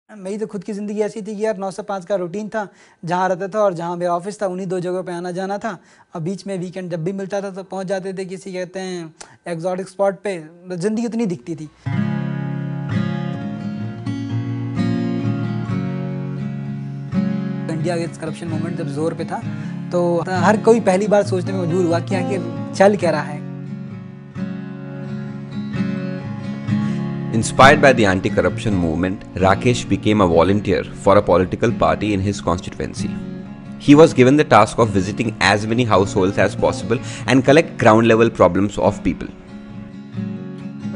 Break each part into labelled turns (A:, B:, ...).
A: मेरी तो खुद की ज़िंदगी ऐसी थी कि यार 9 से 5 का रूटीन था, जहाँ रहता था और जहाँ मेरा ऑफिस था उन्हीं 2 जगहों पे आना जाना था। और बीच में वीकेंड जब भी मिलता था तो पहुँच जाते थे किसी कहते हैं एक्सोटिक स्पॉट पे। ज़िंदगी उतनी दिखती थी। इंडिया अगेंस्ट करप्शन मूवमेंट जब जोर पे था तो हर कोई पहली बार सोचने में मजबूर हुआ कि आखिर चल क्या रहा है।
B: Inspired by the anti-corruption movement, Rakesh became a volunteer for a political party in his constituency. He was given the task of visiting as many households as possible and collect ground-level problems of people.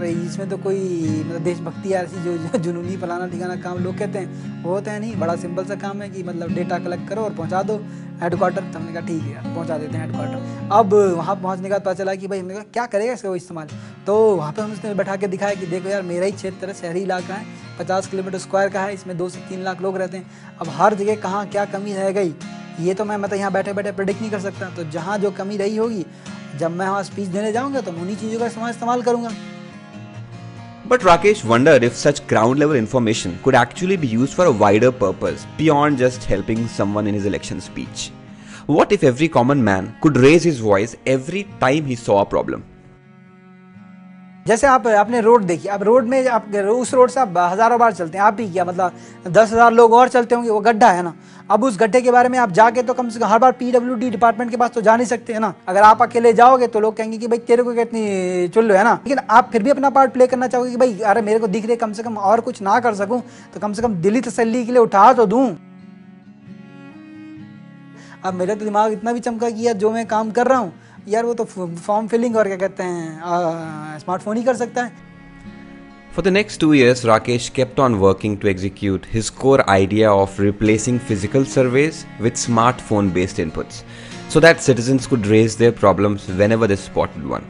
A: इसमें तो कोई मतलब देशभक्ति ऐसी जो जुनूनी फलाना ठिकाना काम लोग कहते हैं वो होता है नहीं। बड़ा सिंपल सा काम है कि मतलब डेटा कलेक्ट करो और पहुंचा दो हेडक्वार्टर। तो हमने कहा ठीक है यार पहुंचा देते हैं हेडक्वार्टर। अब वहाँ पहुँचने के बाद पता चला कि भाई हमने कहा क्या करेगा इसका वो इस्तेमाल। तो वहाँ पर हम उसने बैठा के दिखाया कि देखो यार मेरा ही क्षेत्र है, शहरी इलाका है, 50 किलोमीटर स्क्वायर का है, इसमें 2 से 3 लाख लोग रहते हैं। अब हर जगह कहाँ क्या कमी रह गई ये तो मैं मतलब यहाँ बैठे बैठे प्रेडिक्ट नहीं कर सकता। तो जहाँ जो कमी रही होगी जब मैं वहाँ स्पीच देने जाऊँगा तो उन्हीं चीज़ों का इस्तेमाल करूँगा।
B: But Rakesh wondered if such ground-level information could actually be used for a wider purpose beyond just helping someone in his election speech. What if every common man could raise his voice every time he saw a problem?
A: जैसे आप आपने road देखी, अब road में आप उस road से आप हजारों बार चलते हैं, आप भी क्या मतलब 10,000 लोग और चलते होंगे, वो गड्ढा है ना। अब उस गड्ढे के बारे में आप जाके तो कम से कम हर बार पीडब्ल्यूडी डिपार्टमेंट के पास तो जा नहीं सकते है ना। अगर आप अकेले जाओगे तो लोग कहेंगे कि भाई तेरे को कितनी चुल्लू है ना। लेकिन आप फिर भी अपना पार्ट प्ले करना चाहोगे कि भाई अरे मेरे को दिख रहे, कम से कम और कुछ ना कर सकूं तो कम से कम दिली तसल्ली के लिए उठा तो दूं। अब मेरा तो दिमाग इतना भी चमका कि यार जो मैं काम कर रहा हूँ यार वो तो फॉर्म फिलिंग और क्या कहते हैं स्मार्टफोन ही कर सकता है।
B: For the next 2 years, Rakesh kept on working to execute his core idea of replacing physical surveys with smartphone-based inputs, so that citizens could raise their problems whenever they spotted one.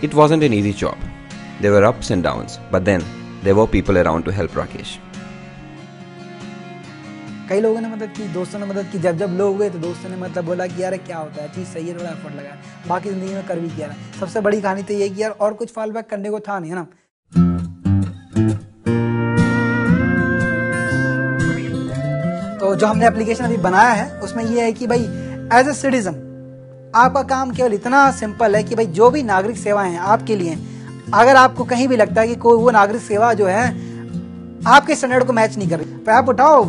B: It wasn't an easy job. There were ups and downs, but then there were people around to help Rakesh.
A: कई लोगों ने मदद की, दोस्तों ने मदद की। जब लोग हुए तो दोस्तों ने मतलब बोला कि यार क्या होता है, चीज़ सही है, थोड़ा एफर्ट लगा, बाकी ज़िंदगी में कर भी किया। सबसे बड़ी कहानी तो ये कि यार और कुछ फॉल बैक करने को था नहीं, है ना। तो जो हमने एप्लीकेशन अभी बनाया है उसमें ये है कि भाई एज ए सिटीजन आपका काम केवल इतना सिंपल है कि भाई जो भी नागरिक सेवाएं हैं आपके लिए, अगर आपको कहीं भी लगता है कि कोई वो नागरिक सेवा जो है आपके स्टैंडर्ड को मैच नहीं कर रही, तो आप उठाओ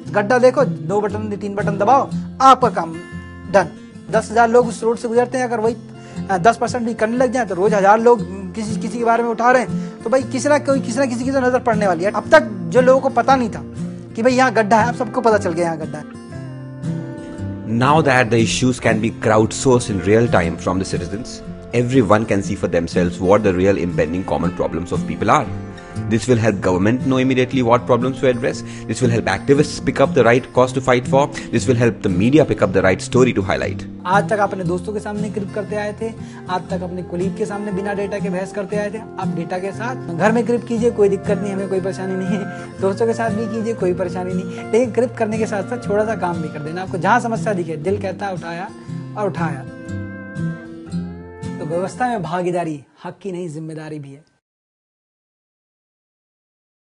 A: गड्ढा, देखो 2 बटन 3 बटन दबाओ, आपका काम डन। 10,000 लोग उस रोड से गुजरते हैं, अगर वही 10% भी करने लग जाए तो रोज 1000 लोग किसी के बारे में उठा रहे हैं, तो भाई किसी ना किसी की तो नजर पड़ने वाली है। अब तक जो लोगों को पता नहीं था कि भाई यहाँ गड्ढा है, अब सबको पता चल गया यहाँ गड्ढा है।
B: Now that the issues can be crowdsourced in real time from the citizens, everyone can see for themselves what the real impending common problems of people are. This will help government know immediately what problems to address. This will help activists pick up the right cause to fight for. This will help the media pick up the right story to highlight.
A: आज तक अपने दोस्तों के सामने क्रिप करते आए थे, आज तक अपने कोलीग के सामने बिना डेटा के बहस करते आए थे। अब डेटा के साथ घर में क्रिप कीजिए, कोई दिक्कत नहीं, हमें कोई परेशानी नहीं है। दोस्तों के साथ भी कीजिए, कोई परेशानी नहीं, लेकिन क्रिप करने के साथ साथ थोड़ा सा काम भी कर देना। आपको जहाँ समस्या दिखे, दिल कहता है उठाया और उठाया। तो व्यवस्था में भागीदारी हक की नहीं जिम्मेदारी भी है।